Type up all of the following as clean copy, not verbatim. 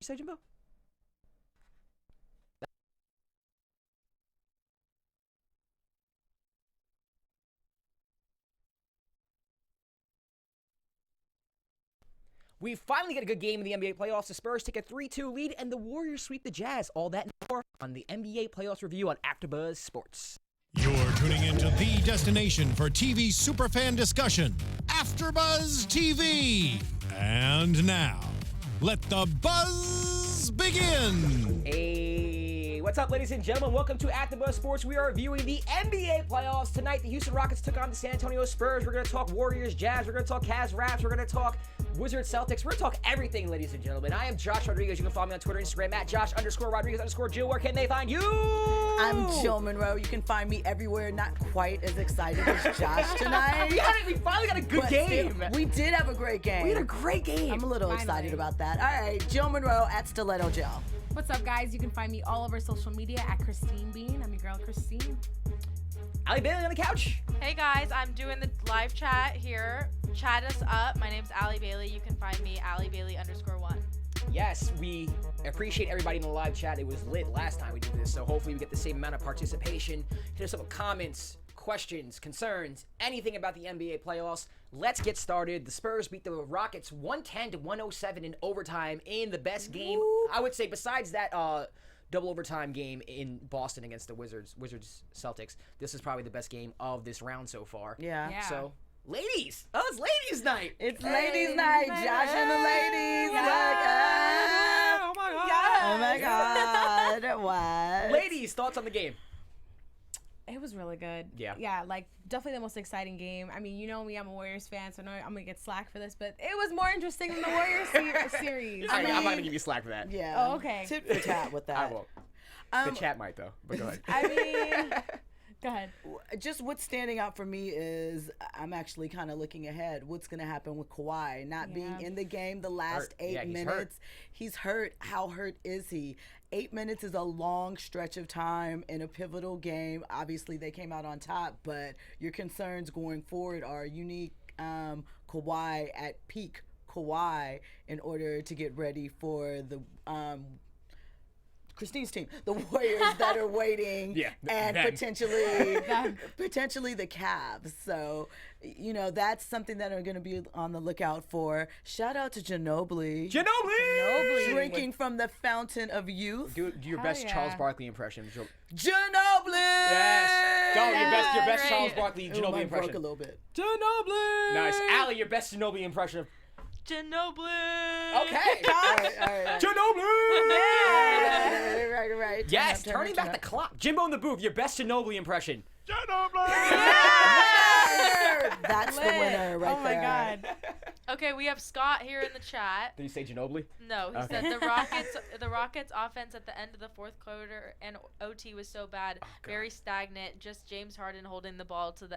say, Jimbo? We finally get a good game in the NBA playoffs. The Spurs take a 3-2 lead, and the Warriors sweep the Jazz. All that and more on the NBA playoffs review on AfterBuzz Sports. You're tuning into the destination for TV superfan discussion, AfterBuzz TV. And now, let the buzz begin. Hey, what's up, ladies and gentlemen? Welcome to AfterBuzz Sports. We are reviewing the NBA playoffs tonight. The Houston Rockets took on the San Antonio Spurs. We're going to talk Warriors, Jazz. We're going to talk Cavs, Raps. We're going to talk Wizards, Celtics. We're going to talk everything, ladies and gentlemen. I am Josh Rodriguez. You can follow me on Twitter and Instagram at Josh_Rodriguez_Jill. Where can they find you? I'm Jill Munroe. You can find me everywhere. Not quite as excited as Josh tonight. We finally got a good game. We did have a great game. We had a great game. I'm a little excited about that. All right, Jill Munroe at Stiletto Jill. What's up, guys? You can find me all over social media at Christine Bean. I'm your girl, Christine. Allie Bailey on the couch. Hey guys, I'm doing the live chat here. Chat us up. My name's Allie Bailey. You can find me Allie Bailey _1. Yes, we appreciate everybody in the live chat. It was lit last time we did this, so hopefully we get the same amount of participation. Hit us up with comments, questions, concerns, anything about the NBA playoffs. Let's get started. The Spurs beat the Rockets 110-107 in overtime in the best game, I would say, besides that double overtime game in Boston against the Wizards Celtics. This is probably the best game of this round so far. Yeah. So, ladies. Oh, it's ladies' night. It's ladies' night. Josh and the ladies. Yeah. Oh, my God. Oh, my God. What? Ladies, thoughts on the game? It was really good. Yeah. Yeah, like, definitely the most exciting game. I mean, you know me, I'm a Warriors fan, so I know I'm going to get slack for this, but it was more interesting than the Warriors series. I'm not going to give you slack for that. Yeah. Oh, okay. Tit for tat with that. I won't. The chat might, though, but go ahead. I mean, go ahead. Just what's standing out for me is I'm actually kind of looking ahead. What's going to happen with Kawhi not being in the game the last 8 minutes? He's hurt. How hurt is he? 8 minutes is a long stretch of time in a pivotal game. Obviously, they came out on top, but your concerns going forward are you need Kawhi at peak Kawhi in order to get ready for the Christine's team, the Warriors that are waiting, and potentially the Cavs. So, you know, that's something that I'm going to be on the lookout for. Shout out to Ginobili. Drinking from the fountain of youth. Do your best Charles Barkley impression. Ginobili! Yes. Go, your best Charles Barkley Ginobili impression. Broke a little bit. Ginobili! Nice. Allie, your best Ginobili impression of Ginobili! Okay. All right. Ginobili! Yeah. Right. Yes, turning back the clock. Jimbo in the booth, your best Ginobili impression. Ginobili! That's the winner right there. Oh, my God. Okay, we have Scott here in the chat. Did you say Ginobili? No, he said the Rockets offense at the end of the fourth quarter and OT was so bad, very stagnant, just James Harden holding the ball till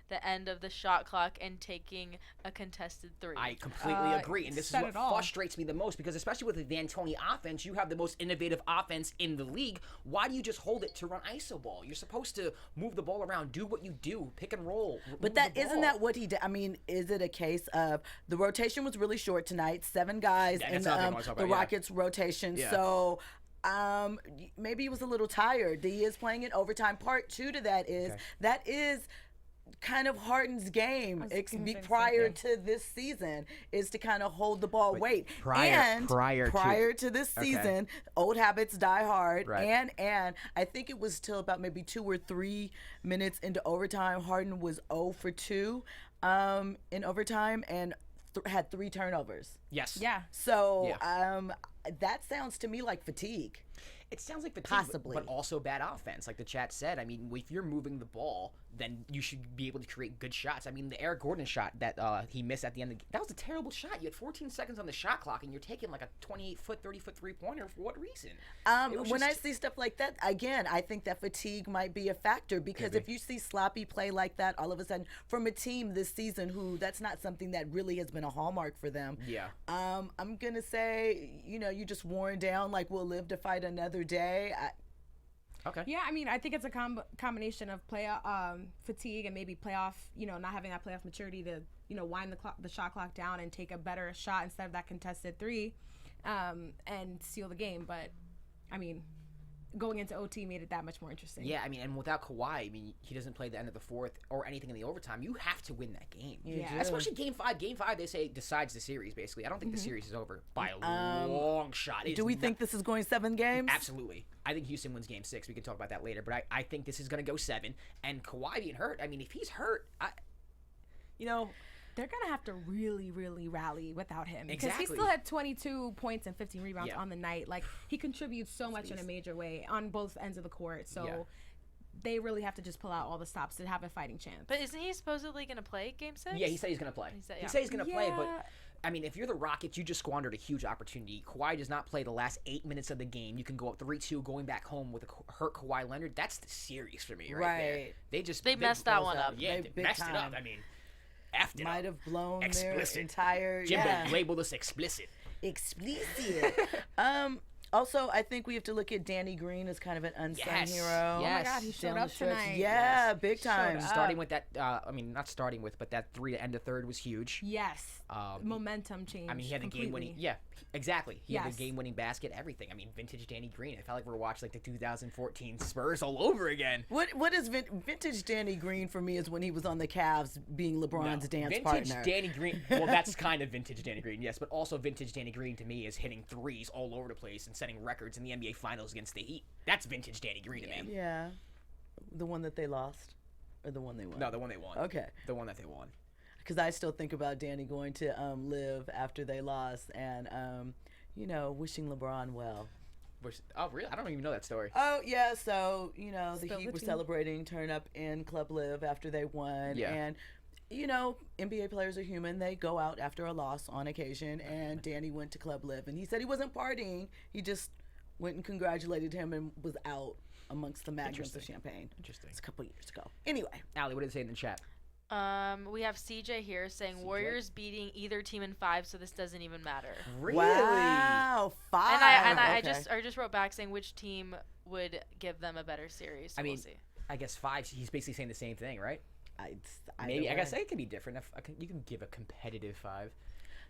the end of the shot clock and taking a contested three. I completely agree, and this is what frustrates me the most, because especially with the D'Antoni offense, you have the most innovative offense in the league. Why do you just hold it to run iso ball? You're supposed to move the ball around, do what you do, pick and roll. But isn't that what he did? I mean, is it a case of the rotation was really short tonight, 7 guys in the Rockets rotation, so maybe he was a little tired. He is playing in overtime. Part 2 to that is kind of Harden's game prior to this season is to kind of hold the ball prior to this season. Old habits die hard, and I think it was till about maybe 2 or 3 minutes into overtime, Harden was 0 for 2 in overtime and had 3 turnovers. Yes. Yeah. So that sounds to me like fatigue. It sounds like fatigue, possibly, but also bad offense. Like the chat said, I mean, if you're moving the ball, then you should be able to create good shots. I mean, the Eric Gordon shot that he missed at the end of the game, that was a terrible shot. You had 14 seconds on the shot clock, and you're taking like a 28-foot, 30-foot three-pointer. For what reason? When I see stuff like that, again, I think that fatigue might be a factor, because if you see sloppy play like that all of a sudden from a team this season who that's not something that really has been a hallmark for them. Yeah. I'm going to say, you know, you just worn down, like we'll live to fight another day. Okay. Yeah, I mean, I think it's a combination of fatigue and maybe playoff, you know, not having that playoff maturity to, you know, wind the shot clock down and take a better shot instead of that contested three. and seal the game. But I mean, going into OT made it that much more interesting. Yeah, I mean, and without Kawhi, I mean, he doesn't play the end of the fourth or anything in the overtime. You have to win that game. Yeah. Especially Game 5. Game 5, they say, decides the series, basically. I don't think the series is over by a long shot. Do we think this is going 7 games? Absolutely. I think Houston wins Game 6. We can talk about that later. But I think this is going to go 7. And Kawhi being hurt, I mean, if he's hurt, they're going to have to really, really rally without him. Because Exactly. he still had 22 points and 15 rebounds on the night. Like, he contributes so much in a major way on both ends of the court. So they really have to just pull out all the stops to have a fighting chance. But isn't he supposedly going to play Game 6? Yeah, he said he's going to play. He said he's going to play, but I mean, if you're the Rockets, you just squandered a huge opportunity. Kawhi does not play the last 8 minutes of the game. You can go up 3-2, going back home with a hurt Kawhi Leonard. That's the series for me right there. They messed that one up. Yeah, they messed it up. I mean, effed it Might up. have blown Explicit. their entire... Jimbo labeled us explicit. Explicit. Also, I think we have to look at Danny Green as kind of an unsung hero. Oh my God, he showed up tonight. Yeah, big time. Starting with that, not starting with, but that 3 to end of third was huge. Yes. Momentum change. I mean, he had the completely. game-winning. Yeah, exactly. He had the game-winning basket, everything. I mean, vintage Danny Green. I felt like we were watching like the 2014 Spurs all over again. What is vintage Danny Green for me is when he was on the Cavs being LeBron's dance vintage partner. Danny Green. Well, that's kind of vintage Danny Green, yes, but also vintage Danny Green to me is hitting threes all over the place and setting records in the NBA Finals against the Heat. That's vintage Danny Green to me. Yeah, the one that they lost, or the one they won. No, the one they won. Okay, the one that they won. Because I still think about Danny going to live after they lost and, wishing LeBron well. Oh, really? I don't even know that story. Oh, yeah. So, the Still Heat the were team. celebrating Turn Up in Club Live after they won. Yeah. And, NBA players are human. They go out after a loss on occasion. And Danny went to Club Live. And he said he wasn't partying. He just went and congratulated him and was out amongst the magnums of champagne. Interesting. It's a couple years ago. Anyway. Allie, what did it say in the chat? We have CJ here saying Warriors beating either team in 5, so this doesn't even matter. Really? Wow, 5. And I Okay. just wrote back saying which team would give them a better series. So we'll see. I guess 5. He's basically saying the same thing, right? Maybe. I guess it can be different. You can give a competitive 5.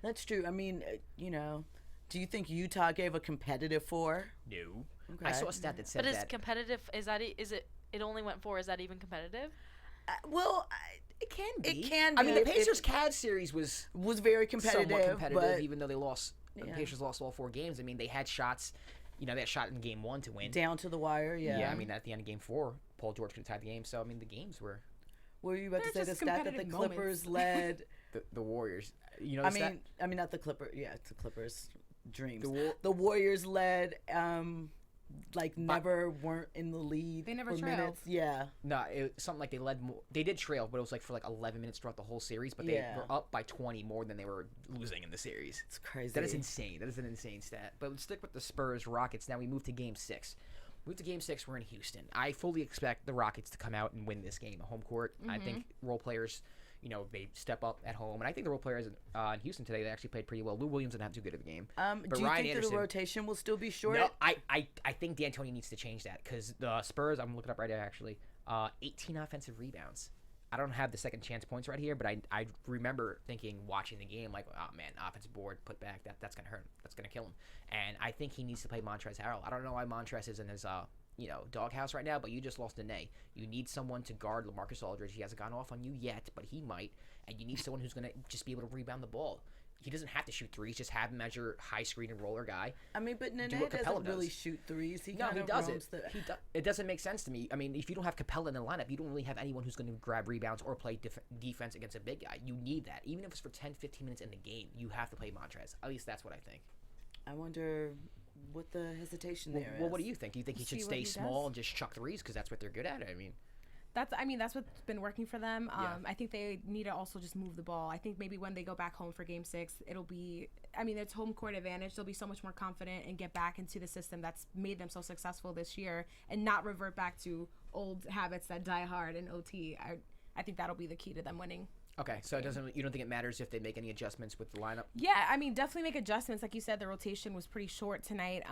That's true. I mean, do you think Utah gave a competitive 4? No. Okay. I saw a stat that said But is that. competitive? Is it only went 4? Is that even competitive? It can be. It can I be mean, the if- Pacers Cavs series was very competitive. somewhat competitive, but even though they lost. The Pacers lost all 4 games. I mean, they had shots. They had a shot in game 1 to win. down to the wire. Yeah. Yeah, I mean, at the end of game 4, Paul George could have tied the game. So I mean, the games were. Were you about to say They're the just stat that the competitive Clippers led? The Warriors. You know. I The stat? mean, not the Clippers. Yeah, it's the Clippers' dreams. The The Warriors led. Never weren't in the lead. They never for trailed. minutes. Yeah. No, it was something like they led more. They did trail, but it was like for like 11 minutes throughout the whole series. But they were up by 20 more than they were losing in the series. It's crazy. That is insane. That is an insane stat. But let's stick with the Spurs Rockets. Now we move to Game 6. Move to Game 6. We're in Houston. I fully expect the Rockets to come out and win this game, a home court. I think role players, they step up at home, and I think the role players in Houston today, they actually played pretty well. Lou Williams didn't have too good of a game. But Do you Ryan think Anderson, that the rotation will still be short? No, I think D'Antoni needs to change that because the Spurs, I'm looking up right now actually, 18 offensive rebounds. I don't have the second chance points right here, but I remember watching the game like, oh man, offensive board, put back, that's going to hurt him. That's going to kill him. And I think he needs to play Montrezl Harrell. I don't know why Montrezl is in his doghouse right now, but you just lost Nene. You need someone to guard LaMarcus Aldridge. He hasn't gone off on you yet, but he might. And you need someone who's going to just be able to rebound the ball. He doesn't have to shoot threes. Just have him as your high screen and roller guy. I mean, but Nene what Capella doesn't really does. shoot threes. He No, kind he of does roams it. It doesn't make sense to me. I mean, if you don't have Capella in the lineup, you don't really have anyone who's going to grab rebounds or play defense against a big guy. You need that. Even if it's for 10, 15 minutes in the game, you have to play Montrezl. At least that's what I think. I wonder what the hesitation there is. Well, what do you think? Do you think he should See what stay he small does. and just chuck threes because that's what they're good at? I mean, That's what's been working for them. Yeah. I think they need to also just move the ball. I think maybe when they go back home for Game 6, it'll be, it's home court advantage. They'll be so much more confident and get back into the system that's made them so successful this year and not revert back to old habits that die hard in OT. I think that'll be the key to them winning. okay, so you don't think it matters if they make any adjustments with the lineup? Yeah, definitely make adjustments. Like you said, the rotation was pretty short tonight.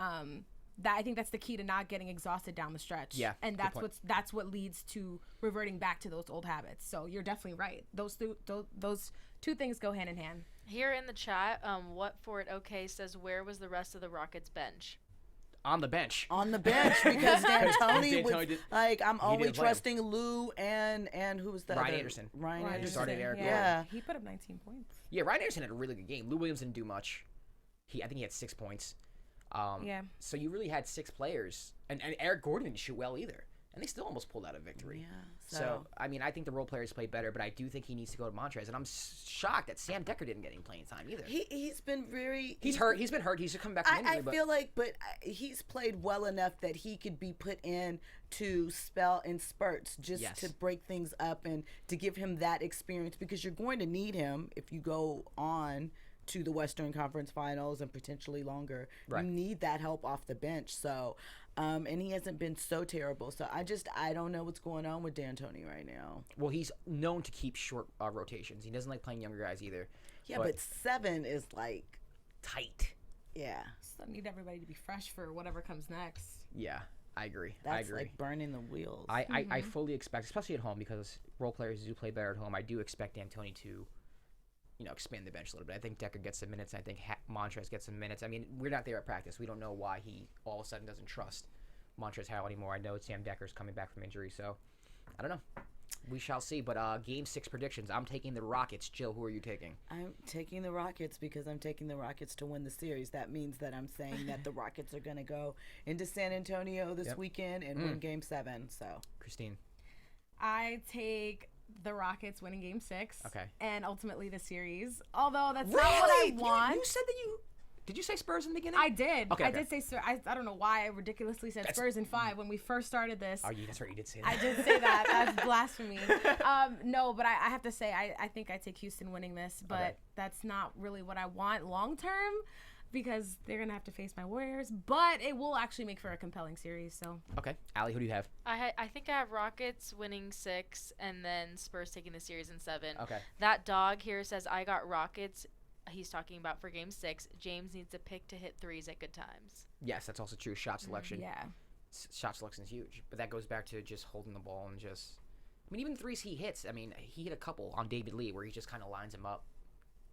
I think that's the key to not getting exhausted down the stretch. Yeah, and good point. that's what leads to reverting back to those old habits. So you're definitely right. Those two things go hand in hand. Here in the chat, what for it okay says, where was the rest of the Rockets bench? On the bench. On the bench because D'Antoni was D'Antoni like, I'm only didn't play him. trusting Lou and who was the Ryan other? Anderson. Ryan Anderson. Started Eric Yeah. He put up 19 points. Yeah, Ryan Anderson had a really good game. Lou Williams didn't do much. I think he had 6 points. Yeah. So you really had 6 players. And Eric Gordon didn't shoot well either. And they still almost pulled out a victory. Yeah. So, I mean, I think the role players played better, but I do think he needs to go to Montrez. And I'm shocked that Sam Dekker didn't get any playing time either. He's been very... He's hurt. He's been hurt. He's coming back from injury. I feel like, but he's played well enough that he could be put in to spell in spurts just to break things up and to give him that experience because you're going to need him if you go on to the Western Conference Finals and potentially longer. Right. You need that help off the bench. So, and he hasn't been so terrible. So I don't know what's going on with D'Antoni right now. Well, he's known to keep short rotations. He doesn't like playing younger guys either. Yeah, but 7 is like tight. Yeah. Still need everybody to be fresh for whatever comes next. Yeah, I agree. That's like burning the wheels. I fully expect, especially at home, because role players do play better at home. I do expect D'Antoni to, expand the bench a little bit. I think Dekker gets some minutes. I think Montrez gets some minutes. I mean, we're not there at practice. We don't know why he all of a sudden doesn't trust Montrezl Harrell anymore. I know Sam Decker's coming back from injury, so I don't know. We shall see. But Game 6 predictions. I'm taking the Rockets. Jill, who are you taking? I'm taking the Rockets because I'm taking the Rockets to win the series. That means that I'm saying that the Rockets are going to go into San Antonio this weekend and win Game 7. So, Christine. I take the Rockets winning Game 6. Okay. And ultimately the series. Although that's not what I want. You said that you... Did you say Spurs in the beginning? I did. Okay, I did say Spurs. I don't know why I ridiculously said Spurs in 5 when we first started this. Oh, that's right. You did say that. I did say that. That's blasphemy. No, but I have to say, I think I take Houston winning this, but that's not really what I want long term because they're going to have to face my Warriors, but it will actually make for a compelling series. So. Okay. Allie, who do you have? I think I have Rockets winning 6 and then Spurs taking the series in 7. Okay. That dog here says I got Rockets. He's talking about for Game 6. James needs a pick to hit threes at good times. Yes, that's also true. Shot selection. Yeah. Shot selection is huge, but that goes back to just holding the ball and just. I mean, even threes he hits. I mean, he hit a couple on David Lee where he just kind of lines him up,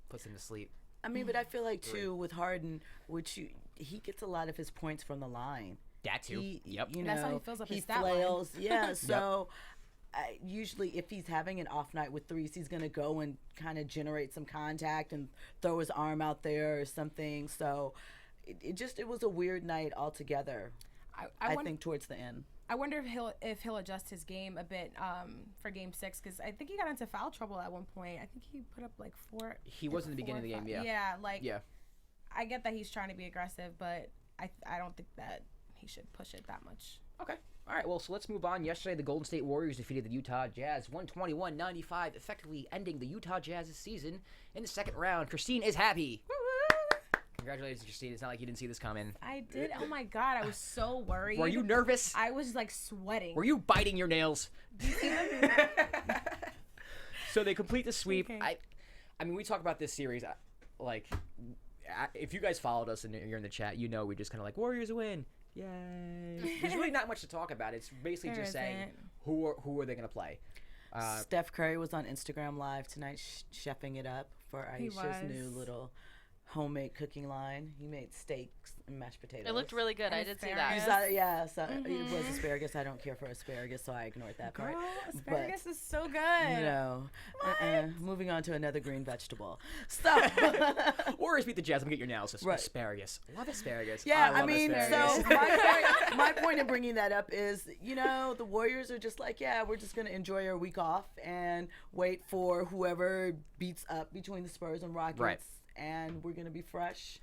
puts him to sleep. I mean, but I feel like too with Harden, he gets a lot of his points from the line. That too. Yep. That's how he fills up his stat flails. line. Yeah. So. Usually if he's having an off night with threes, he's going to go and kind of generate some contact and throw his arm out there or something. So it was a weird night altogether. I think towards the end. I wonder if he'll adjust his game a bit for Game 6 because I think he got into foul trouble at one point. I think he put up like 4. He was in the beginning of the game, yeah. Yeah, I get that he's trying to be aggressive, but I don't think that he should push it that much. Okay. All right, well, so let's move on. Yesterday, the Golden State Warriors defeated the Utah Jazz 121-95, effectively ending the Utah Jazz's season in the second round. Christine is happy. Congratulations, Christine. It's not like you didn't see this coming. I did. Oh, my God. I was so worried. Were you nervous? I was, like, sweating. Were you biting your nails? So they complete the sweep. Okay. I mean, we talk about this series, if you guys followed us and you're in the chat, you know we just kind of like, Warriors win. Yay. There's really not much to talk about. It's basically just saying who are they going to play. Steph Curry was on Instagram Live tonight chefing it up for Aisha's new little homemade cooking line. He made steaks and mashed potatoes. It looked really good. And I did see that. It was asparagus. I don't care for asparagus, so I ignored that part. Asparagus is so good. Moving on to another green vegetable. So, Warriors beat the Jazz. I'm gonna get your nails. Asparagus. Love asparagus. Yeah, I mean, so my point in bringing that up is, the Warriors are just like, we're just gonna enjoy our week off and wait for whoever beats up between the Spurs and Rockets. Right. And we're going to be fresh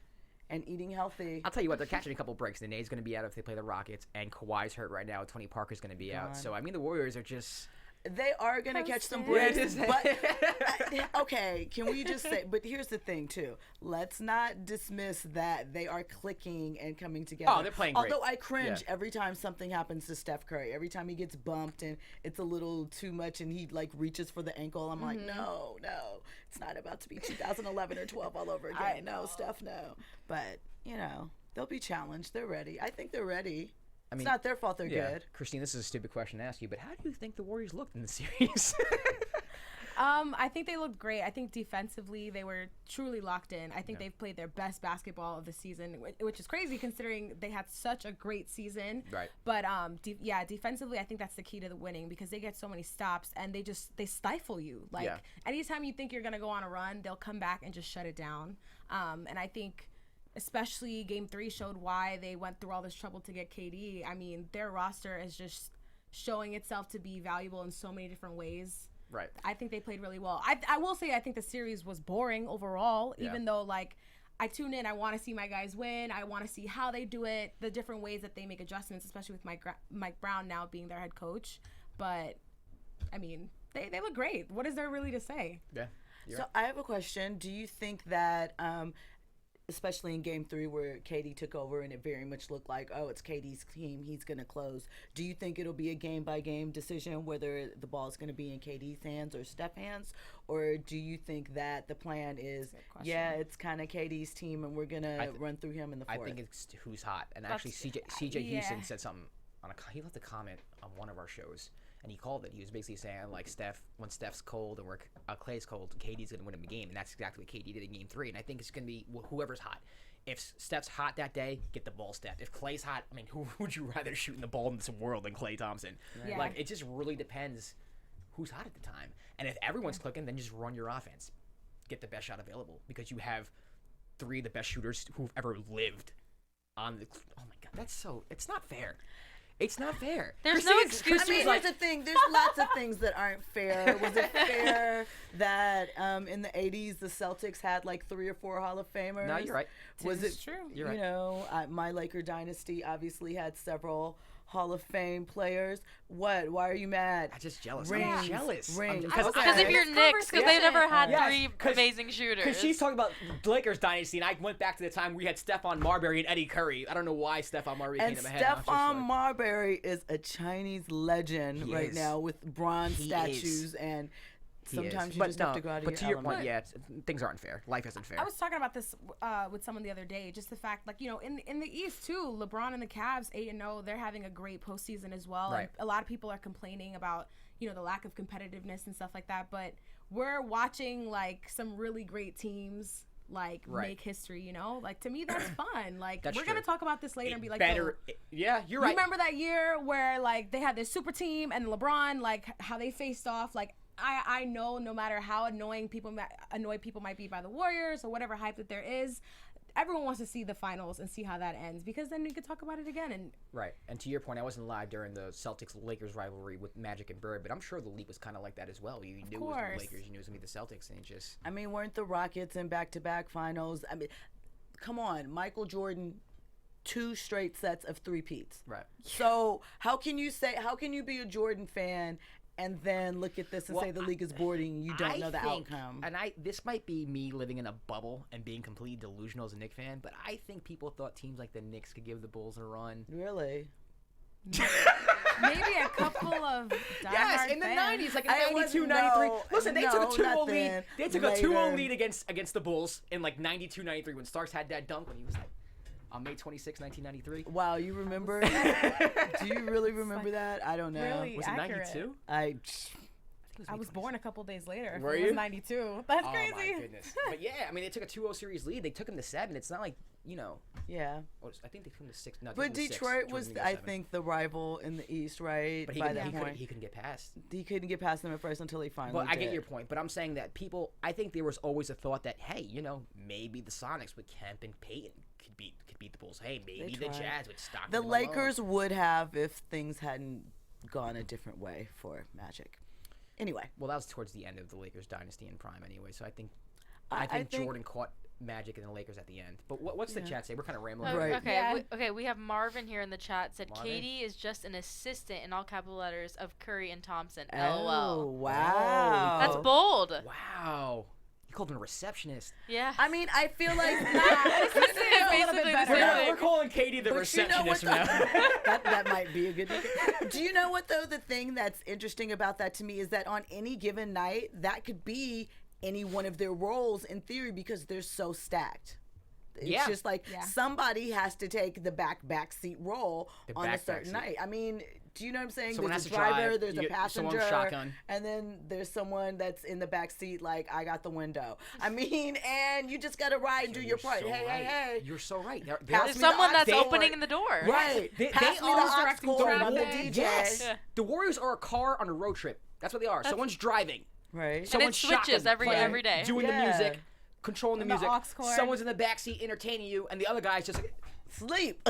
and eating healthy. I'll tell you what, they're catching a couple breaks. Nene's going to be out if they play the Rockets, and Kawhi's hurt right now. Tony Parker's going to be out. So, I mean, the Warriors are just... They are going to catch some breaks, but okay, can we just say, but here's the thing, too. Let's not dismiss that they are clicking and coming together. Oh, they're playing great. Although I cringe every time something happens to Steph Curry. Every time he gets bumped and it's a little too much and he, reaches for the ankle, I'm like, no, it's not about to be 2011 or 12 all over again. No, Steph, no. But, they'll be challenged. They're ready. I think they're ready. I mean, it's not their fault they're good. Christine, this is a stupid question to ask you, but how do you think the Warriors looked in the series? I think they looked great. I think defensively they were truly locked in. I think they've played their best basketball of the season, which is crazy considering they had such a great season. Right. But defensively, I think that's the key to the winning because they get so many stops and they stifle you. Like anytime you think you're gonna go on a run, they'll come back and just shut it down. And I think especially Game 3 showed why they went through all this trouble to get KD. I mean, their roster is just showing itself to be valuable in so many different ways. Right. I think they played really well. I will say I think the series was boring overall, even though like I tune in, I want to see my guys win. I want to see how they do it, the different ways that they make adjustments, especially with Mike Brown now being their head coach. But I mean, they look great. What is there really to say? Yeah. So I have a question. Do you think that especially in Game 3 where KD took over and it very much looked like, oh, it's KD's team, he's going to close. Do you think it'll be a game-by-game decision whether the ball is going to be in KD's hands or Steph's hands? Or do you think that the plan is, it's kind of KD's team and we're going to run through him in the fourth? I think it's who's hot. And actually, CJ Houston said something. He left a comment on one of our shows. And he called it. He was basically saying, like, when Steph's cold or Clay's cold, KD's going to win him the game. And that's exactly what KD did in Game 3. And I think it's going to be whoever's hot. If Steph's hot that day, get the ball Steph. If Clay's hot, I mean, who would you rather shooting the ball in this world than Klay Thompson? Yeah. Like, it just really depends who's hot at the time. And if everyone's clicking, then just run your offense. Get the best shot available. Because you have 3 of the best shooters who've ever lived on the... Oh, my God. It's not fair. It's not fair. There's no excuse. I mean, here's the thing. There's lots of things that aren't fair. Was it fair that in the 80s the Celtics had like 3 or 4 Hall of Famers? No, you're right. Was it true? You're right. You know, my Laker dynasty obviously had several Hall of Fame players. What? Why are you mad? I'm just jealous. Rings. I'm jealous. Rings. Because Because if you're Knicks, because they've never had 3 amazing shooters. Because she's talking about Lakers dynasty, and I went back to the time we had Stephon Marbury and Eddie Curry. I don't know why Stephon Marbury came to my head. And Stephon Marbury is a Chinese legend right now with bronze statues and. Sometimes you just have to go out of your But to your element. point, things aren't fair. Life isn't fair. I was talking about this with someone the other day. Just the fact, like, you know, in the East too, LeBron and the Cavs 8-0, they're having a great postseason as well. Right. And a lot of people are complaining about, you know, the lack of competitiveness and stuff like that. But we're watching like some really great teams make history. You know, like to me that's fun. Like we're gonna talk about this later and be like, yeah, you're right. Remember that year where like they had this super team and LeBron, like how they faced off, like. I know no matter how annoyed people might be by the Warriors or whatever hype that there is, everyone wants to see the finals and see how that ends because then we could talk about it again. And right. And to your point, I wasn't live during the Celtics-Lakers rivalry with Magic and Bird, but I'm sure the league was kind of like that as well. You knew it was the Lakers, you knew it was going to be the Celtics, and it just... I mean, weren't the Rockets in back-to-back finals? I mean, come on, Michael Jordan... 2 straight sets of 3-peats. Right. So how can you be a Jordan fan and then look at this and say the league is boring, you don't know the outcome? And this might be me living in a bubble and being completely delusional as a Knicks fan, but I think people thought teams like the Knicks could give the Bulls a run. Really? Maybe a couple of yes, in the fans. 90s, like in 92, 93. Listen, they took a 2-0 lead. They took a 2-0 lead against the Bulls in like 92, 93 when Starks had that dunk when he was like, on May 26, 1993. Wow, you remember? Do you really remember that? I don't know. Really was it accurate. 92? I was born a couple days later. Were it you? was 92. That's crazy. Oh my goodness. But yeah, I mean, they took a 2-0 series lead. They took them to 7. It's not like, you know. Yeah. I think they took them to 6. No, but Detroit was, I think, the rival in the East, right? But he couldn't get past. He couldn't get past them at first until he finally Well, I did. get your point, but I'm saying that I think there was always a thought that, hey, you know, maybe the Sonics with Kemp and Payton could beat the Bulls. Hey, maybe the Jazz would stop the Lakers would have if things hadn't gone a different way for Magic. Anyway. Well, that was towards the end of the Lakers dynasty in prime anyway, so I think Jordan caught Magic and the Lakers at the end. But what's the chat say? We're kind of rambling. Right. Okay, we have Marvin here in the chat said KD is just an assistant in all capital letters of Curry and Thompson. Oh, LOL. wow. That's bold. Wow. You called him a receptionist. Yeah. I mean, I feel like Basically the same thing. We're calling Katie the receptionist now. that might be a good thing. Do you know what, though? The thing that's interesting about that to me is that on any given night, that could be any one of their roles in theory because they're so stacked. It's just like somebody has to take the back seat role on a certain night. I mean, do you know what I'm saying? Someone There's has a to driver, drive, there's you a get someone passenger, shotgun. and then there's someone that's in the back seat like, I got the window. I mean, and you just got to ride and do your part. So hey, right. hey. You're so right. Pass There's me the someone that's aux opening cord. the door. Right. They Pass me the are aux directing cord. I'm the traffic. DJ. Yes. Yeah. The Warriors are a car on a road trip. That's what they are. Someone's driving. Right. And Someone's it switches shotgun playing, every day. doing the Yeah. music, controlling the And the music. aux cord. Someone's in the backseat entertaining you, and the other guy's just like, Sleep.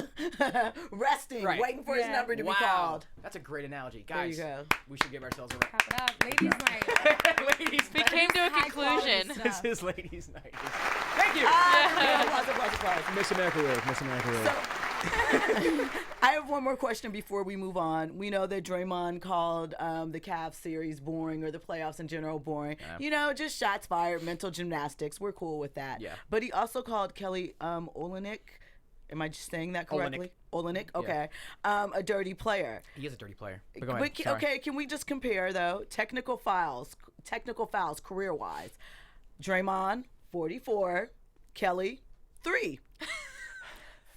Resting. Right. Waiting for his Yeah. number to wow. be called. That's a great analogy. There you Guys, go. we should give ourselves a Clap it up. Ladies' night. Ladies' We night. came to a High quality conclusion. stuff. This is ladies' night. Thank you. Applause. Miss America Wave. Miss America Wave. So, I have one more question before we move on. We know that Draymond called the Cavs series boring, or the playoffs in general boring. You know, just shots fired, mental gymnastics. We're cool with that. Yeah. But he also called Kelly Olynyk. Am I just saying that correctly? Olynyk. Okay. A dirty player. He is a dirty player. But go ahead. But, Sorry. okay, can we just compare though? Technical fouls, career-wise. Draymond 44, Kelly 3.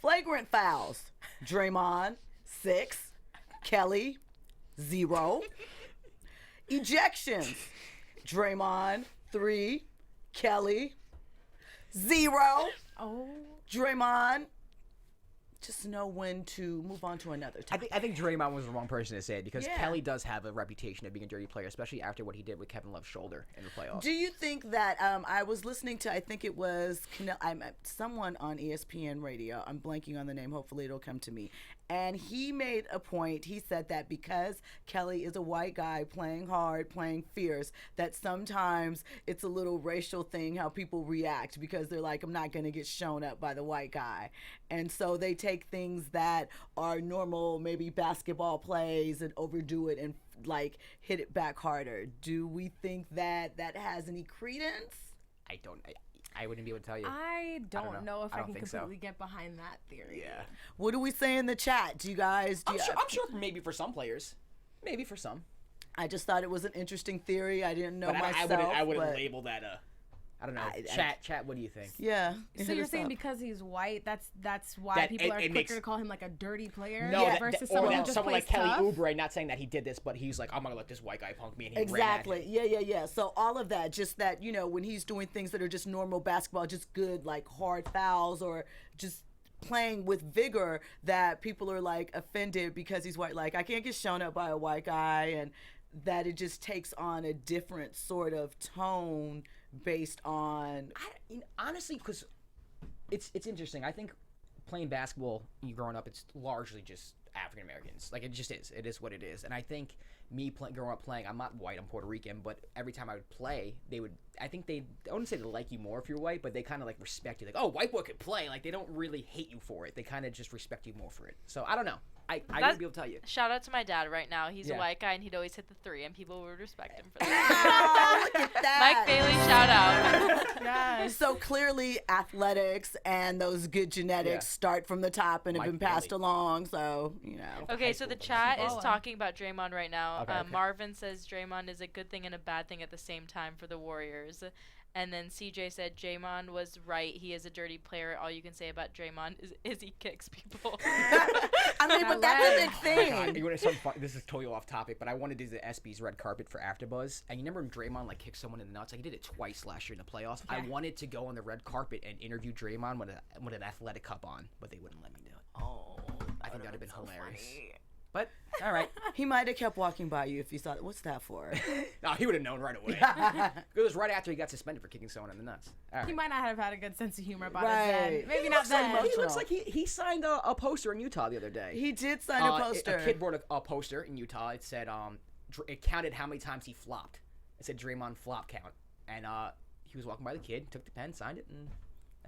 Flagrant fouls. Draymond 6, Kelly 0. Ejections. Draymond 3, Kelly 0. Oh. Draymond just know when to move on to another topic. I think Draymond was the wrong person to say it because Yeah. Kelly does have a reputation of being a dirty player, especially after what he did with Kevin Love's shoulder in the playoffs. Do you think that I was listening to, I think it was someone on ESPN radio. I'm blanking on the name. Hopefully it'll come to me. And he made a point. He said that because Kelly is a white guy playing hard, playing fierce, that sometimes it's a little racial thing how people react because they're like, I'm not going to get shown up by the white guy. And so they take things that are normal, maybe basketball plays, and overdo it and like hit it back harder. Do we think that that has any credence? I wouldn't be able to tell you. I don't know if I can think so. completely get behind that theory. Yeah. What do we say in the chat? Do you guys? I'm sure maybe for some players. Maybe for some. I just thought it was an interesting theory. I didn't know But myself. I wouldn't but label that I don't know. Chat, what do you think? yeah. So hit you're us saying up. because he's white, that's why That people are it quicker makes- to call him like a dirty player No, versus or someone who that just someone plays like Kelly tough? Oubre, not saying that he did this, but he's like, I'm gonna let this white guy punk me, and he ran at Exactly. him. Yeah. So all of that, just that, when he's doing things that are just normal basketball, just good, like hard fouls or just playing with vigor, that people are like offended because he's white. Like, I can't get shown up by a white guy, and that it just takes on a different sort of tone based on. Honestly, because it's interesting. I think playing basketball, you growing up, it's largely just African Americans. Like, it just is. It is what it is. And I think me growing up playing, I'm not white, I'm Puerto Rican, but every time I would play, I wouldn't say they like you more if you're white, but they kind of like respect you. Like, oh, white boy could play. Like, they don't really hate you for it. They kind of just respect you more for it. So I don't know. I wouldn't be able to tell you. Shout out to my dad right now. He's Yeah. a white guy and he'd always hit the 3 and people would respect him for that. Oh, look at that. Mike Bailey, shout out. Yes. So clearly, athletics and those good genetics start from the top and have Mike been passed Bailey. along. So Okay, so the school, chat is Balling. talking about Draymond right now. Okay. Marvin says Draymond is a good thing and a bad thing at the same time for the Warriors. And then CJ said Draymond was right. He is a dirty player. All you can say about Draymond is he kicks people. I mean, but that's a big Oh my God, thing. you want to this is totally off topic, but I wanted to do the SB's red carpet for AfterBuzz. And you remember when Draymond like kicked someone in the nuts? Like, he did it twice last year in the playoffs. I wanted to go on the red carpet and interview Draymond with an athletic cup on, but they wouldn't let me do it. Oh, I think that'd have been hilarious. But all right, he might have kept walking by you if you thought, what's that for? no, he would have known right away. It was right after he got suspended for kicking someone in the nuts. All right. He might not have had a good sense of humor about Right. it then. Maybe He not looks like then. most- He looks like he signed a poster in Utah the other day. He did sign a poster. A kid brought a poster in Utah. It said it counted how many times he flopped. It said Draymond flop count, and he was walking by the kid, took the pen, signed it, and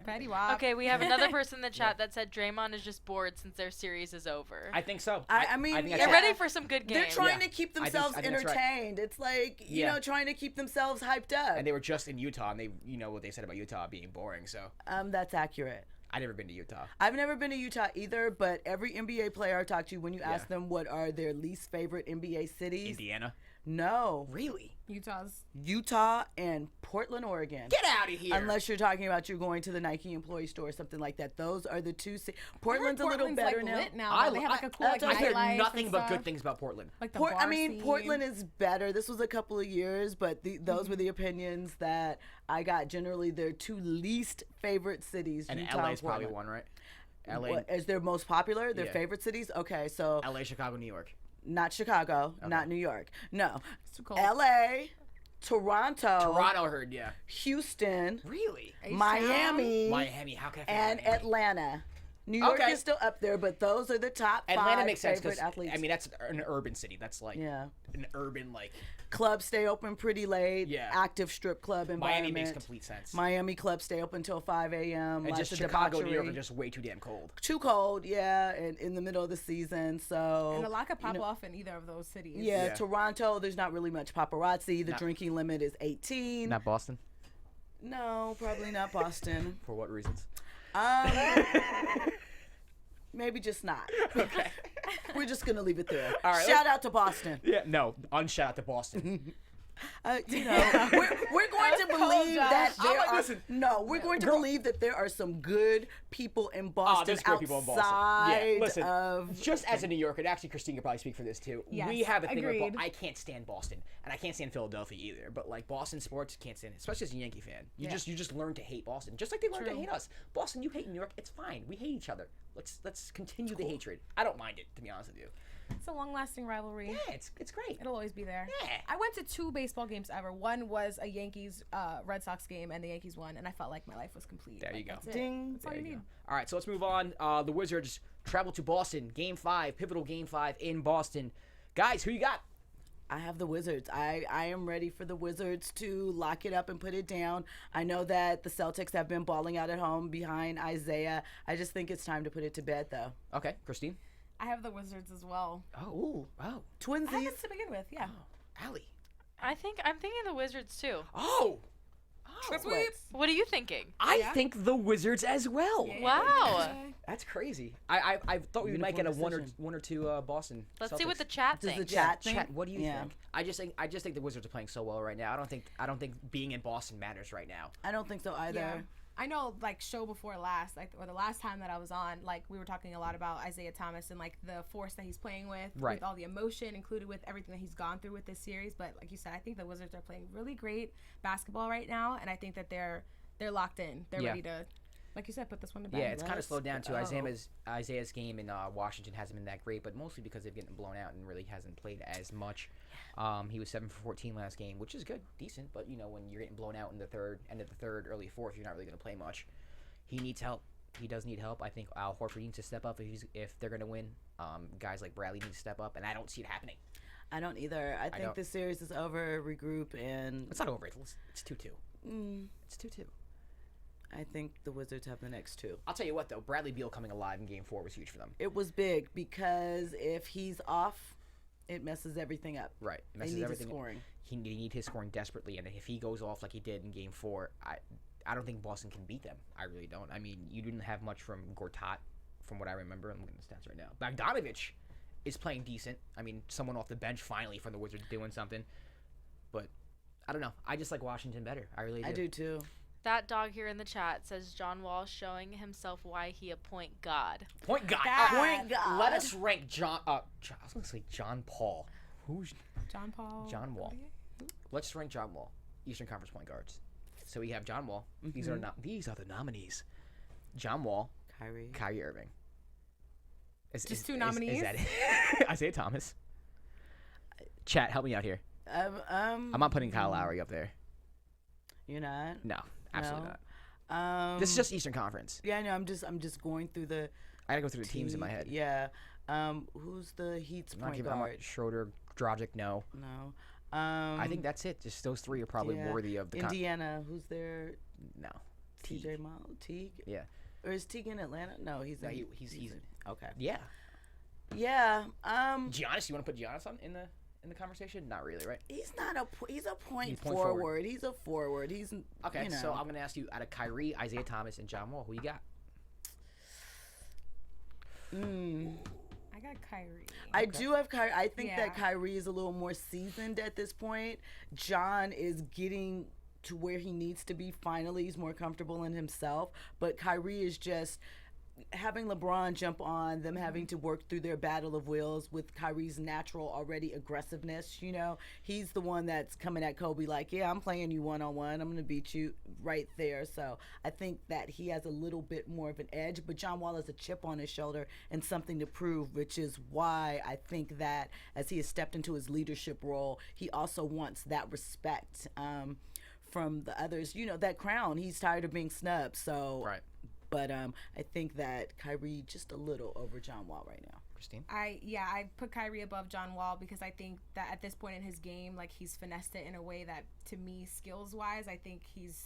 Petty Wop. Okay, we have another person in the chat that said Draymond is just bored since their series is over. I think so. I mean, think yeah. Get that's ready for some good games. They're trying Yeah. to keep I think- themselves I think that's right. entertained. It's like, trying to keep themselves hyped up. And they were just in Utah, and they, what they said about Utah being boring. So That's accurate. I never been to Utah. I've never been to Utah either, but every NBA player I talk to, when you ask them what are their least favorite NBA cities, Indiana. No. Really? Utah and Portland, Oregon. Get out of here. Unless you're talking about you going to the Nike employee store or something like that. Those are the two. Portland's a little better like now. Lit now. They have like a cool like I heard nightlife nothing and but stuff. good things about Portland. Like the bar scene. Portland is better. This was a couple of years, but those were the opinions that I got. Generally, their two least favorite cities. And Utah LA and is probably Portland. one, right? LA Is their most popular? Their Yeah. favorite cities? Okay, so LA, Chicago, New York. not Chicago, not New York. No. It's too cold. LA, Toronto, I heard, yeah. Houston, Really? Miami, Miami, how can I forget and Miami? Atlanta. New York Okay. is still up there, but those are the top Atlanta five makes sense favorite because athletes. I mean that's an urban city. That's like Yeah. an urban like Clubs stay open pretty late. Yeah. Active strip club environment. Miami makes complete sense. Miami clubs stay open until 5 a.m. And Lots just of Chicago, New York debauchery. are just way too damn cold. Too cold, yeah, and in the middle of the season. So And a lot could pop off in either of those cities. yeah, Yeah. Toronto, there's not really much paparazzi. The drinking limit is 18. Not Boston. No, probably not Boston. For what reasons? Maybe just not. Okay. We're just gonna leave it there. All right, Shout out to Boston. Yeah, no, unshout out to Boston. You know, we're going to believe that I'm there like, are listen, we're going to believe that there are some good people in Boston there's great people in Boston. outside Yeah, listen, of. just as a New Yorker, and actually Christine could probably speak for this too. Yes, we have a thing with agreed. I can't stand Boston, and I can't stand Philadelphia either. But like Boston sports, can't stand it, especially as a Yankee fan. You just learn to hate Boston, just like they learn to hate us. Boston, you hate New York, it's fine. We hate each other. Let's continue the hatred. I don't mind it, to be honest with you. It's a long-lasting rivalry. Yeah, it's great. It'll always be there. Yeah. I went to 2 baseball games ever. One was a Yankees Red Sox game, and the Yankees won, and I felt like my life was complete. There you go. That's it. Ding. That's all you need. All right, so let's move on. The Wizards travel to Boston. Game 5, pivotal Game 5 in Boston. Guys, who you got? I have the Wizards. I am ready for the Wizards to lock it up and put it down. I know that the Celtics have been balling out at home behind Isaiah. I just think it's time to put it to bed, though. Okay, Christine. I have the Wizards as well. Oh, Twinsies. I have it to begin with, yeah. Allie. I'm thinking the Wizards too. Oh, Triplets. What are you thinking? I think the Wizards as well. Wow. That's crazy. I thought we might get a Uniform one or two Boston. Let's see Celtics. what the chat Does thinks. the chat think? Chat, what do you Yeah. think? I just think the Wizards are playing so well right now. I don't think being in Boston matters right now. I don't think so either. Yeah. I know, like, show before last, like, or the last time that I was on, like, we were talking a lot about Isaiah Thomas and, like, the force that he's playing with all the emotion included with everything that he's gone through with this series. But like you said, I think the Wizards are playing really great basketball right now, and I think that they're locked in. They're ready to, like you said, put this one to bed. Yeah, it's kind of Let's slowed down too. go. Isaiah's game in Washington hasn't been that great, but mostly because they've getting blown out and really hasn't played as much. He was 7 for 14 last game, which is good, decent. But you know, when you're getting blown out in the end of the third, early fourth, you're not really going to play much. He needs help. He does need help. I think Al Horford needs to step up if they're going to win. Guys like Bradley need to step up, and I don't see it happening. I don't either. I think this series is over. Regroup and It's not over. It's 2-2. It's 2-2. I think the Wizards have the next 2. I'll tell you what, though. Bradley Beal coming alive in Game 4 was huge for them. It was big because if he's off, it messes everything up. Right. It They messes need everything his scoring. He need his scoring desperately, and if he goes off like he did in Game 4, I don't think Boston can beat them. I really don't. I mean, you didn't have much from Gortat, from what I remember. I'm looking at the stats right now. Bogdanovich is playing decent. I mean, someone off the bench finally from the Wizards doing something. But I don't know. I just like Washington better. I really do. I do too. That dog here in the chat says John Wall showing himself why he a point god. Point guard. Point guard. Let us rank John. I was gonna say John Paul. Who's John Paul. John Wall? Let's rank John Wall. Eastern Conference point guards. So we have John Wall. These are the nominees. John Wall, Kyrie Irving. Just 2 nominees? Is that it? Isaiah Thomas. Chat, help me out here. I'm not putting Kyle Lowry up there. You're not? No, absolutely No. not. This is just Eastern Conference. Yeah, I know. I'm just going through the. I gotta go through the teams in my head. Yeah. Who's the Heat's I'm not point giving guard? Schroeder, Dragic, no. No. I think that's it. Just those 3 are probably yeah. worthy of the Indiana. Who's there? No. TJ Teague. Yeah. Or is Teague in Atlanta? No, he's No, in. he's okay. Yeah. Yeah. Giannis, you want to put Giannis in the conversation? Not really, right? He's not a. He's a point He's point forward. forward. He's a forward. He's Okay. You know. So I'm gonna ask you out of Kyrie, Isaiah Thomas, and John Wall, who you got? I got Kyrie. I do have Kyrie. I think that Kyrie is a little more seasoned at this point. John is getting to where he needs to be finally. He's more comfortable in himself. But Kyrie is just having LeBron jump on them, having to work through their battle of wills with Kyrie's natural already aggressiveness. You know, he's the one that's coming at Kobe like, yeah, I'm playing you one-on-one. I'm going to beat you right there. So I think that he has a little bit more of an edge, but John Wall has a chip on his shoulder and something to prove, which is why I think that as he has stepped into his leadership role, he also wants that respect from the others. You know, that crown, he's tired of being snubbed. So right. But I think that Kyrie just a little over John Wall right now. Christine? I put Kyrie above John Wall because I think that at this point in his game, like, he's finessed it in a way that, to me, skills-wise, I think he's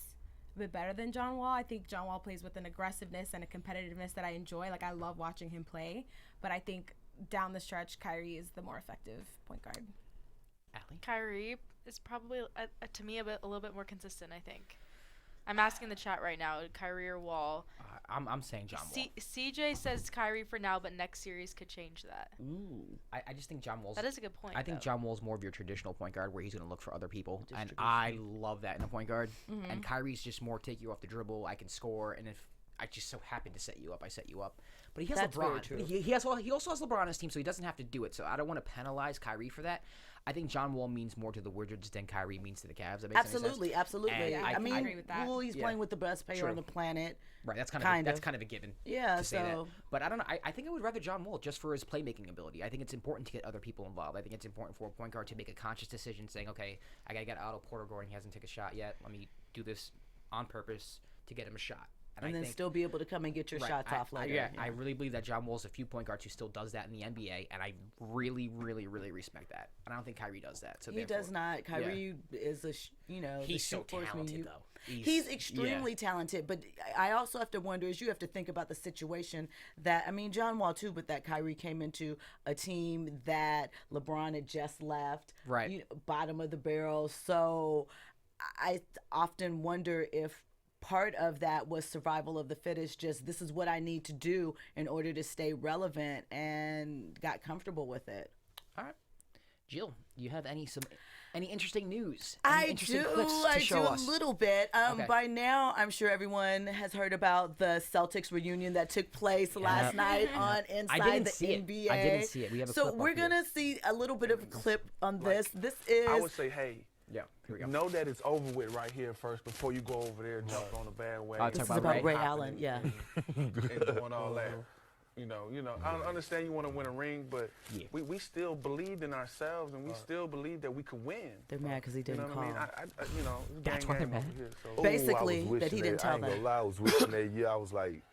a bit better than John Wall. I think John Wall plays with an aggressiveness and a competitiveness that I enjoy. Like, I love watching him play. But I think down the stretch, Kyrie is the more effective point guard. Allie? Kyrie is probably, to me, a little bit more consistent, I think. I'm asking the chat right now, Kyrie or Wall. I'm saying John Wall. CJ says Kyrie for now, but next series could change that. Ooh. I just think John Wall's... That is a good point, I think though. John Wall's more of your traditional point guard where he's going to look for other people. And I love that in a point guard. Mm-hmm. And Kyrie's just more take you off the dribble. I can score. And if I just so happen to set you up, I set you up. But he has That's very LeBron. true. He also has LeBron on his team, so he doesn't have to do it. So I don't want to penalize Kyrie for that. I think John Wall means more to the Wizards than Kyrie means to the Cavs. That makes Absolutely, absolutely. Yeah, I mean, I agree with that. well, he's playing with the best player True. on the planet. Right, that's kind of a given. Yeah, to say that. so But I don't know. I think I would rather John Wall just for his playmaking ability. I think it's important to get other people involved. I think it's important for a point guard to make a conscious decision, saying, "Okay, I gotta get Otto Porter going. He hasn't taken a shot yet. Let me do this on purpose to get him a shot." and I then think, still be able to come and get your shots off later. I really believe that John Wall's a few point guards who still does that in the NBA, and I really, really, really respect that. And I don't think Kyrie does that. So He does not. Kyrie is he's so the talented though. He's extremely talented, but I also have to wonder is you have to think about the situation that, I mean, John Wall too, but that Kyrie came into a team that LeBron had just left, right, bottom of the barrel. So I often wonder if part of that was survival of the fittest, just this is what I need to do in order to stay relevant, and got comfortable with it. All right. Jill, you have any interesting news? I interesting do. clips to I show do us? a little bit. Okay. By now, I'm sure everyone has heard about the Celtics reunion that took place last night on Inside the NBA. I didn't see it. We have a so clip we're up here. gonna see a little bit of a clip on this. This is. I would say, hey. Yeah, here we go. Know that it's over with right here first before you go over there and jump on the bandwagon. This is about Ray Allen, yeah. And doing all that. You know, I understand you want to win a ring, but we still believed in ourselves, and we still believed that we could win. They're mad because he didn't call. You know what I mean? That's why they're mad. Basically, that he didn't tell them. I ain't gonna lie, I was wishing that year. I was like,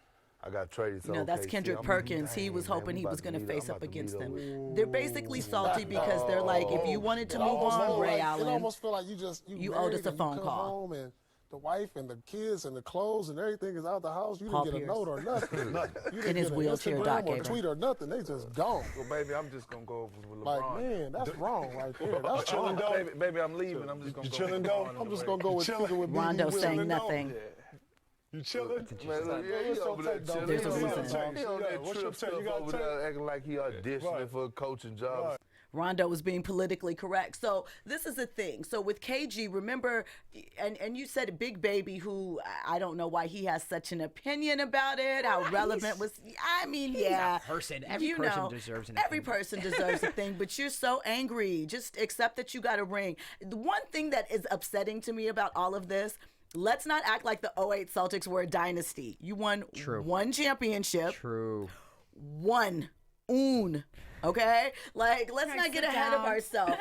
I got traded. So that's Kendrick Perkins. He was hoping he was going to face up against them. They're basically salty because they're like, if you wanted to move on, Ray Allen, it almost feel like you owed us a married phone and you come call. home and the wife and the kids and the clothes and everything is out the house. You Paul didn't get Pierce. a note or nothing. You didn't In his get an wheelchair, Instagram Doc or gave her. tweet or nothing. They just gone. Well, baby, I'm just gonna go over with Like, LeBron. man, that's wrong right there. That's Chilling, wrong. baby, I'm leaving. I'm just gonna go. chilling with though? LeBron in I'm the just way. gonna go with kicking with Rondo BB saying Wilson. nothing. You chilling? Man, look, yeah, What's he your over there take, though? chilling. There's a He on reason. that- He on that What's your trip take? You stuff got over a take? there acting like he auditioning for a coaching job. Rondo was being politically correct. So this is the thing. So with KG, remember, and you said Big Baby, who I don't know why he has such an opinion about it, how relevant was. I mean, yeah. a person. Every person deserves an Every opinion. person deserves a thing, but you're so angry. Just accept that you got a ring. The one thing that is upsetting to me about all of this, let's not act like the 08 Celtics were a dynasty. You won one championship. True. Okay, like let's not get sit ahead of down. ourselves,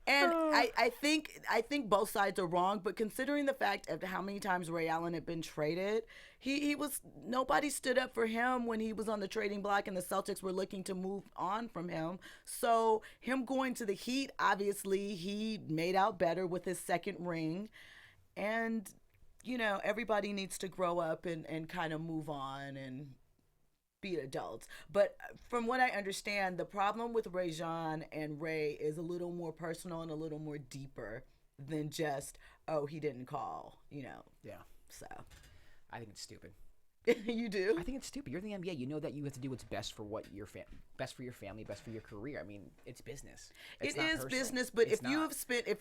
And I think both sides are wrong, but considering the fact of how many times Ray Allen had been traded, he was nobody stood up for him when he was on the trading block, and the Celtics were looking to move on from him. So him going to the Heat, obviously he made out better with his second ring, and everybody needs to grow up and kind of move on and be adults. But from what I understand, the problem with Rajon and Ray is a little more personal and a little more deeper than just, he didn't call, Yeah. So I think it's stupid. You do? I think it's stupid. You're in the NBA. You know that you have to do what's best for best for your family, best for your career. I mean, it's business. It is business, but if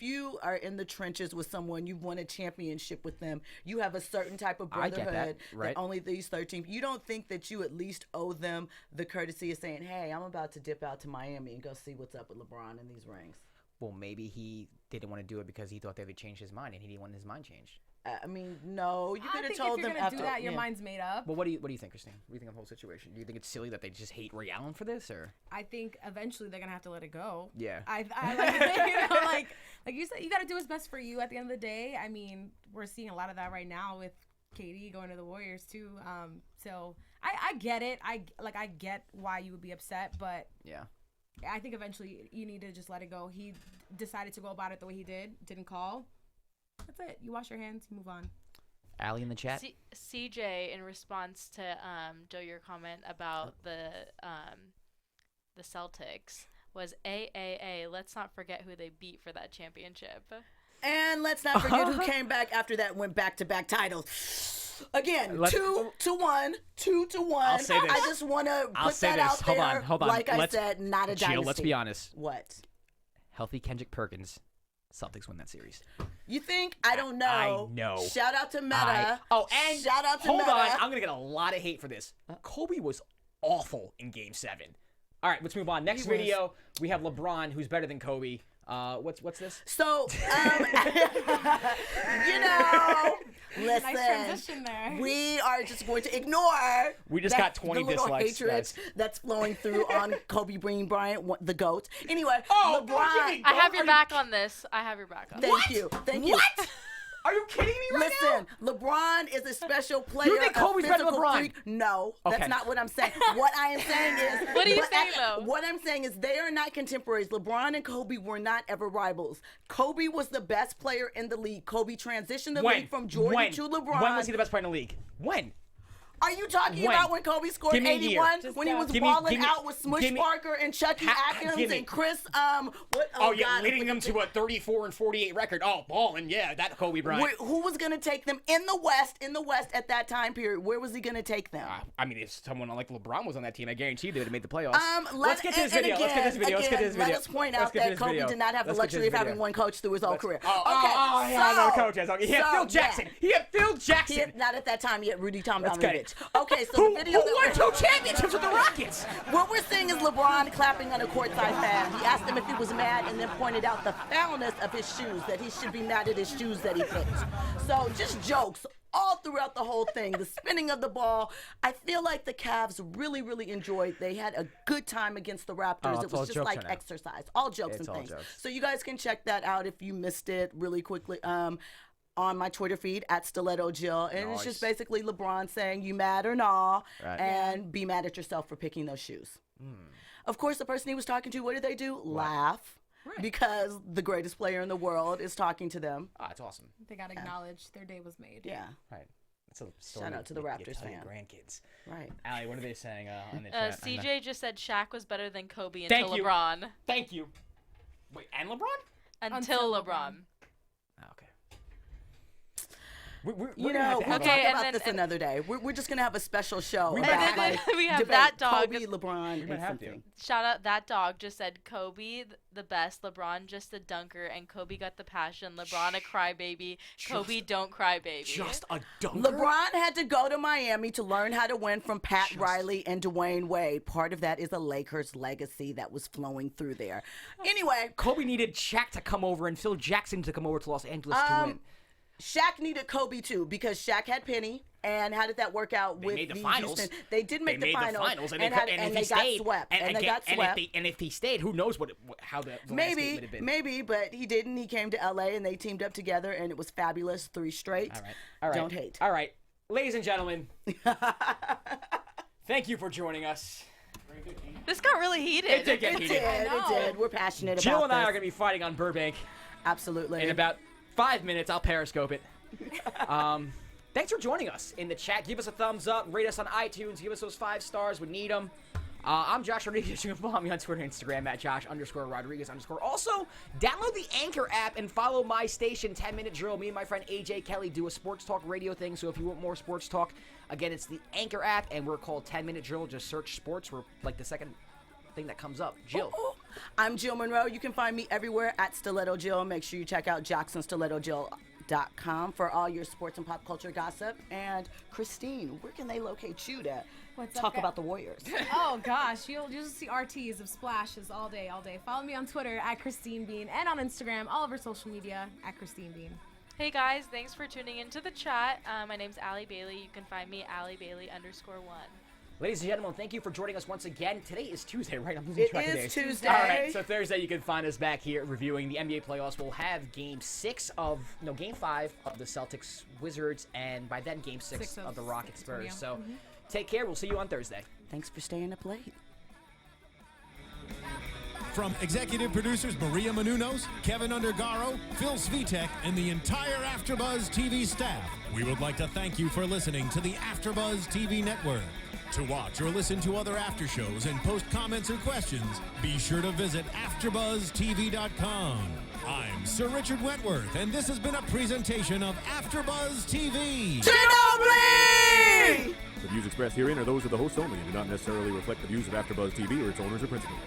you are in the trenches with someone, you've won a championship with them, you have a certain type of brotherhood that only these 13. You don't think that you at least owe them the courtesy of saying, "Hey, I'm about to dip out to Miami and go see what's up with LeBron and these rings." Well, maybe he didn't want to do it because he thought they would change his mind, and he didn't want his mind changed. I mean, no, you could have told them after. If you're gonna do that, your mind's made up. Well, what do you think, Christine? What do you think of the whole situation? Do you think it's silly that they just hate Ray Allen for this, or? I think eventually they're gonna have to let it go. Yeah. I like you said, you got to do what's best for you at the end of the day. I mean, we're seeing a lot of that right now with KD going to the Warriors too. So I get it. I get why you would be upset, but yeah. I think eventually you need to just let it go. He decided to go about it the way he didn't call. That's it. You wash your hands, you move on. Allie in the chat. CJ, in response to Joe, your comment about the Celtics, was AAA. Let's not forget who they beat for that championship. And let's not forget who came back after that, went back-to-back titles. Again, 2-1, 2-1. I'll say this. I just want to put that out there. Hold on. Like I said, not a dynasty. Jill, let's be honest. What? Healthy Kendrick Perkins. Celtics win that series. You think? I don't know. I know. Shout out to Meta. And shout out to hold Meta. on. I'm going to get a lot of hate for this. Kobe was awful in Game 7. All right, let's move on. Next video, we have LeBron, who's better than Kobe. What's this? So, listen. Nice transition there. We are just going to ignore. We just got 20 the little dislikes. hatred that's flowing through on Kobe Bryant, the GOAT. Anyway, LeBron. I have your back on this. Thank you. What? Are you kidding me right now? Listen, LeBron is a special player. You think Kobe's better than LeBron? Freak. No, Okay. that's not what I'm saying. What I am saying is... What are you saying, though? What I'm saying is they are not contemporaries. LeBron and Kobe were not ever rivals. Kobe was the best player in the league. Kobe transitioned the league from Jordan to LeBron. When was he the best player in the league? When? Are you talking about when Kobe scored 81? When he was balling out with Smush Parker and Chucky Atkins and Chris, leading them to a 34-48 record. Oh, balling, yeah, that Kobe Bryant. Who was going to take them in the West at that time period? Where was he going to take them? I mean, if someone like LeBron was on that team, I guarantee they would have made the playoffs. Let's get this video. Let us point out that Kobe did not have the luxury of having one coach through his whole career. Phil Jackson. He had Phil Jackson. Not at that time. He had Rudy Tomjanovich. Okay, so who the video won 2 championships with the Rockets? What we're seeing is LeBron clapping on a courtside fan. He asked him if he was mad and then pointed out the foulness of his shoes, that he should be mad at his shoes that he picked. So just jokes all throughout the whole thing. The spinning of the ball. I feel like the Cavs really, really enjoyed. They had a good time against the Raptors. It was just like exercise. All jokes and things. So you guys can check that out if you missed it really quickly. On my Twitter feed at Stiletto Jill, and it's just basically LeBron saying you mad or nah, and be mad at yourself for picking those shoes. Of course, the person he was talking to, what did they do? Laugh, because the greatest player in the world is talking to them. It's awesome. They got acknowledged. Their day was made. Yeah. Right. That's a story. Shout out to the Raptors fan. Grandkids. Right. Allie, what are they saying in the chat? CJ just said Shaq was better than Kobe until LeBron. Thank you. Wait, and LeBron? Until LeBron. Okay. We'll talk about this another day. We're just gonna have a special show. We have that dog. Kobe, LeBron, and something. Shout out, that dog just said Kobe the best, LeBron just a dunker, and Kobe got the passion. LeBron a crybaby. Kobe don't cry baby. Just a dunker. LeBron had to go to Miami to learn how to win from Pat Riley and Dwayne Wade. Part of that is a Lakers legacy that was flowing through there. Anyway, Kobe needed Shaq to come over and Phil Jackson to come over to Los Angeles to win. Shaq needed Kobe too because Shaq had Penny, and how did that work out with the finals? Houston? They did make the finals, and they got swept. And if he stayed, who knows how the landscape would have been? Maybe, but he didn't. He came to LA and they teamed up together, and it was fabulous. 3 straight. All right. Don't hate. All right, ladies and gentlemen, thank you for joining us. This got really heated. It did get heated. It did. We're passionate about this. Jill and I are going to be fighting on Burbank. Absolutely. In about 5 minutes, I'll Periscope it. Thanks for joining us in the chat. Give us a thumbs up. Rate us on iTunes. Give us those 5 stars. We need them. I'm Josh Rodriguez. You can follow me on Twitter and Instagram at Josh_Rodriguez_. Also, download the Anchor app and follow my station, 10 Minute Drill. Me and my friend AJ Kelly do a sports talk radio thing. So if you want more sports talk, again, it's the Anchor app, and we're called 10 Minute Drill. Just search sports. We're like the second thing that comes up. Jill. I'm Jill Munroe. You can find me everywhere at Stiletto Jill. Make sure you check out JacksonStilettoJill.com for all your sports and pop culture gossip. And Christine, where can they locate you to talk about the Warriors? Oh gosh, you'll see RTs of splashes all day. Follow me on Twitter at Christine Bean and on Instagram, all over social media at Christine Bean. Hey guys, thanks for tuning into the chat. My name's Allie Bailey. You can find me Allie Bailey _1. Ladies and gentlemen, thank you for joining us once again. Today is Tuesday, right? I'm losing track of days. It is Tuesday. All right, so Thursday you can find us back here reviewing the NBA playoffs. We'll have Game 5 of the Celtics Wizards, and by then Game 6 of the Rockets Spurs. So take care. We'll see you on Thursday. Thanks for staying up late. From executive producers Maria Menounos, Kevin Undergaro, Phil Svitek, and the entire AfterBuzz TV staff, we would like to thank you for listening to the AfterBuzz TV network. To watch or listen to other after shows and post comments or questions, be sure to visit AfterBuzzTV.com. I'm Sir Richard Wentworth, and this has been a presentation of AfterBuzz TV. Ginobili! The views expressed herein are those of the hosts only and do not necessarily reflect the views of AfterBuzz TV or its owners or principals.